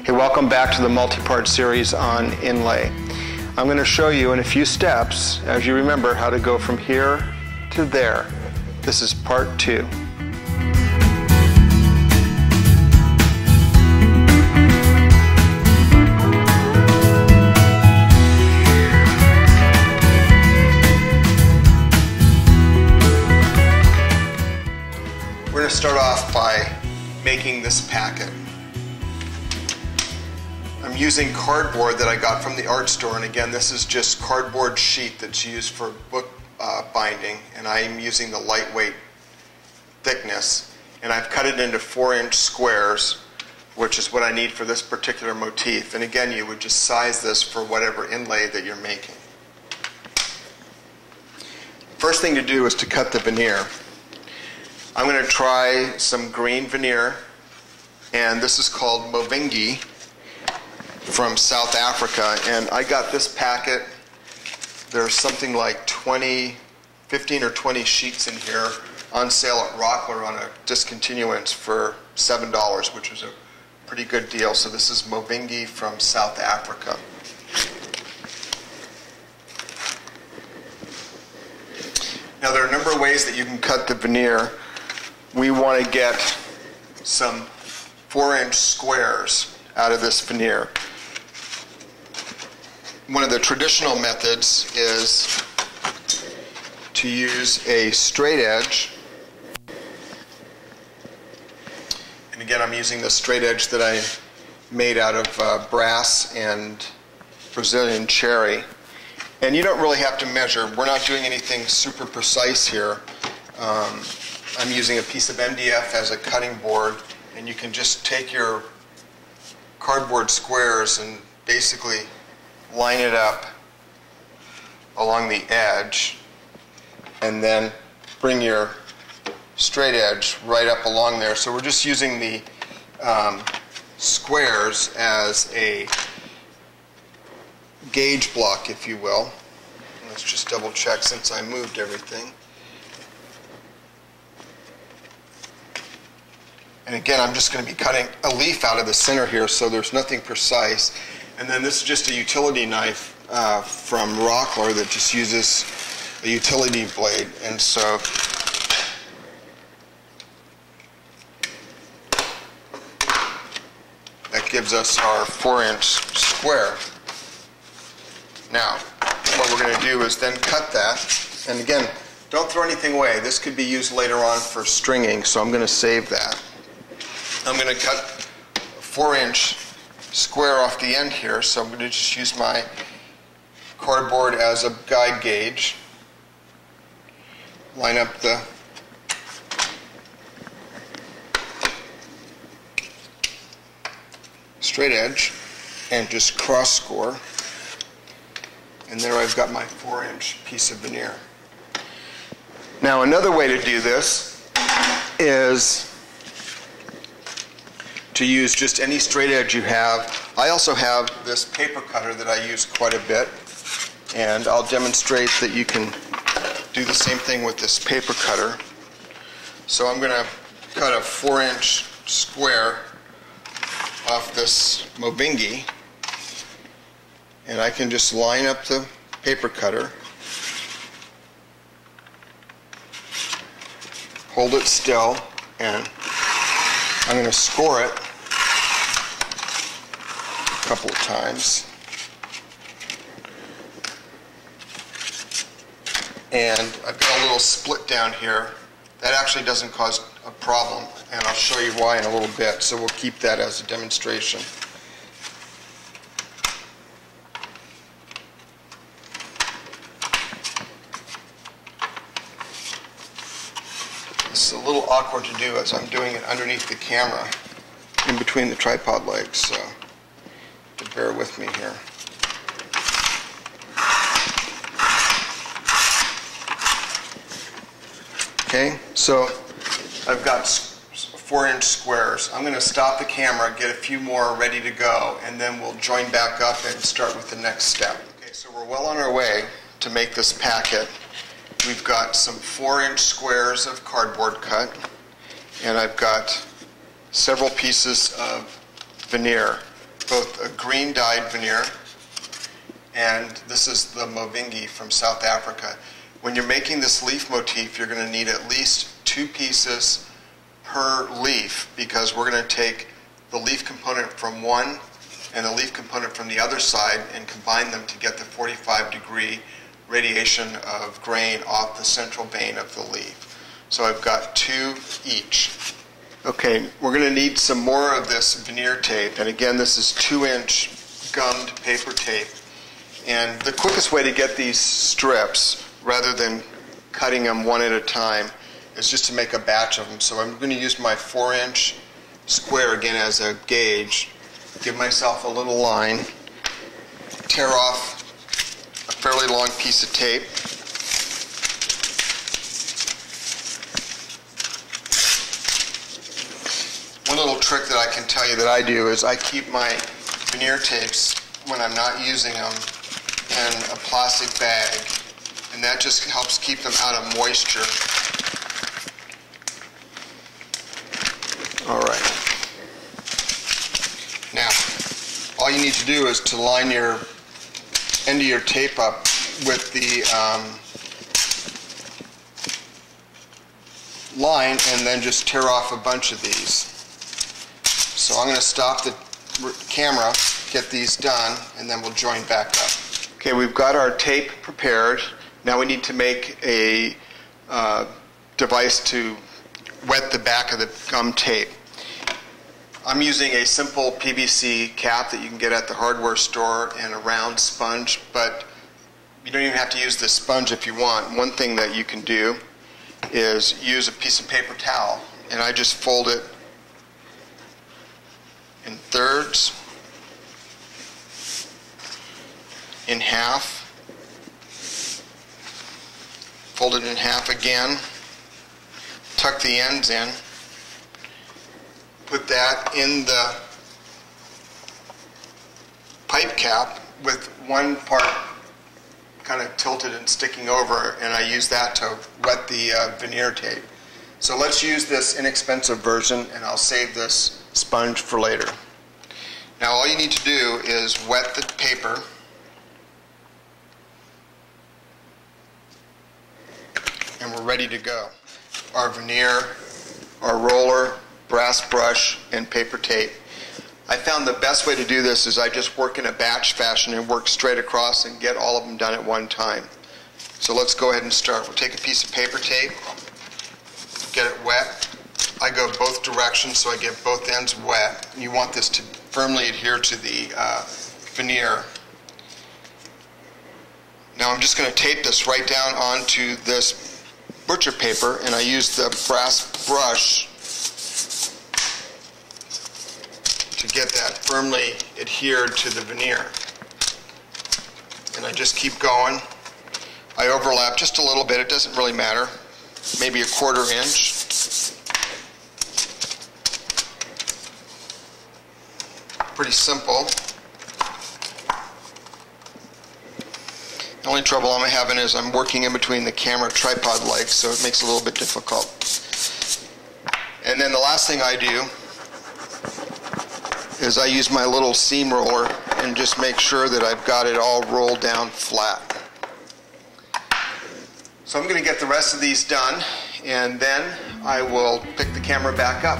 Hey, welcome back to the multi-part series on inlay. I'm going to show you in a few steps, as you remember, how to go from here to there. This is part 2. We're going to start off by making this packet. I'm using cardboard that I got from the art store, and again, this is just cardboard sheet that's used for book binding, and I'm using the lightweight thickness, and I've cut it into 4-inch squares, which is what I need for this particular motif. And again, you would just size this for whatever inlay that you're making. First thing to do is to cut the veneer. I'm going to try some green veneer, and this is called Movingi from South Africa, and I got this packet. There's something like 15 or 20 sheets in here on sale at Rockler on a discontinuance for $7, which was a pretty good deal. So this is Movingi from South Africa. Now there are a number of ways that you can cut the veneer. We want to get some 4-inch squares out of this veneer. One of the traditional methods is to use a straight edge. And again, I'm using the straight edge that I made out of brass and Brazilian cherry. And you don't really have to measure. We're not doing anything super precise here. I'm using a piece of MDF as a cutting board, and you can just take your cardboard squares and basically line it up along the edge, and then bring your straight edge right up along there. So we're just using the squares as a gauge block, if you will. Let's just double check since I moved everything. And again, I'm just going to be cutting a leaf out of the center here, so there's nothing precise. And then this is just a utility knife from Rockler that just uses a utility blade. And so that gives us our 4-inch square. Now, what we're going to do is then cut that. And again, don't throw anything away. This could be used later on for stringing, so I'm going to save that. I'm going to cut a 4-inch square off the end here, so I'm going to just use my cardboard as a guide gauge. Line up the straight edge and just cross score. And there I've got my 4-inch piece of veneer. Now another way to do this is to use just any straight edge you have. I also have this paper cutter that I use quite a bit, and I'll demonstrate that you can do the same thing with this paper cutter. So I'm going to cut a 4-inch square off this Movingi, and I can just line up the paper cutter, hold it still, and I'm going to score it a couple of times. And I've got a little split down here. That actually doesn't cause a problem, and I'll show you why in a little bit, so we'll keep that as a demonstration. This is a little awkward to do as I'm doing it underneath the camera in between the tripod legs, so bear with me here. Okay, so I've got 4-inch squares. I'm going to stop the camera, get a few more ready to go, and then we'll join back up and start with the next step. Okay, so we're well on our way to make this packet. We've got some 4-inch squares of cardboard cut, and I've got several pieces of veneer. both a green dyed veneer, and this is the Movingi from South Africa. When you're making this leaf motif, you're going to need at least 2 pieces per leaf, because we're going to take the leaf component from one and the leaf component from the other side and combine them to get the 45-degree radiation of grain off the central vein of the leaf. So I've got 2 each. Okay, we're going to need some more of this veneer tape, and again, this is 2-inch gummed paper tape. And the quickest way to get these strips, rather than cutting them one at a time, is just to make a batch of them. So I'm going to use my 4-inch square again as a gauge, give myself a little line, tear off a fairly long piece of tape, one little trick that I can tell you that I do is I keep my veneer tapes, when I'm not using them, in a plastic bag, and that just helps keep them out of moisture. Alright. Now, all you need to do is to line your end of your tape up with the line, and then just tear off a bunch of these. So I'm going to stop the camera, get these done, and then we'll join back up. Okay, we've got our tape prepared. Now we need to make a device to wet the back of the gum tape. I'm using a simple PVC cap that you can get at the hardware store and a round sponge, but you don't even have to use this sponge if you want. One thing that you can do is use a piece of paper towel, and I just fold it in thirds, in half, fold it in half again, tuck the ends in, put that in the pipe cap with one part kind of tilted and sticking over, and I use that to wet the veneer tape. So let's use this inexpensive version, and I'll save this sponge for later. Now all you need to do is wet the paper, and we're ready to go. Our veneer, our roller, brass brush, and paper tape. I found the best way to do this is I just work in a batch fashion and work straight across and get all of them done at one time. So let's go ahead and start. We'll take a piece of paper tape, get it wet. I go both directions so I get both ends wet. You want this to firmly adhere to the veneer. Now I'm just going to tape this right down onto this butcher paper, and I use the brass brush to get that firmly adhered to the veneer. And I just keep going. I overlap just a little bit, it doesn't really matter, maybe a 1/4 inch. Pretty simple. The only trouble I'm having is I'm working in between the camera tripod legs, so it makes it a little bit difficult. And then the last thing I do is I use my little seam roller and just make sure that I've got it all rolled down flat. So I'm going to get the rest of these done, and then I will pick the camera back up.